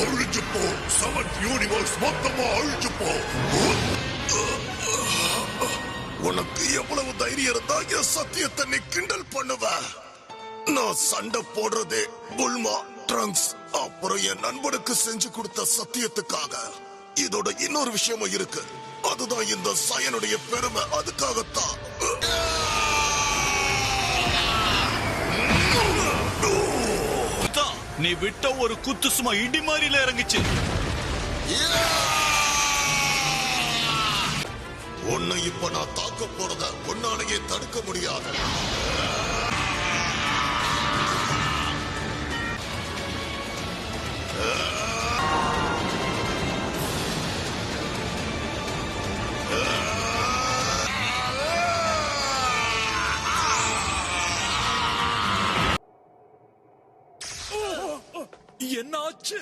அழிஞ்சு போ. 7th universe மொத்தமா அழிஞ்சு போ. உனக்கு எவ்வளவு தைரியம் இருந்தா என் சத்தியத்தை நீ கிண்டல் பண்ணுவ? நான் சண்டை போடுறதே புல்மா, ட்ரங்க்ஸ், அப்புறம் என் நண்பனுக்கு செஞ்சு கொடுத்த சத்தியத்துக்காக. இதோட இன்னொரு விஷயமும் இருக்கு. அதுதான் இந்த சயனுடைய பெருமை. அதுக்காகத்தான் நீ விட்ட ஒரு குத்து சும்மா இடி மாதிரில இறங்குச்சு. உன்னை இப்ப நான் தாக்க போறத உன்னாலேயே தடுக்க முடியாது. என்னாச்சு?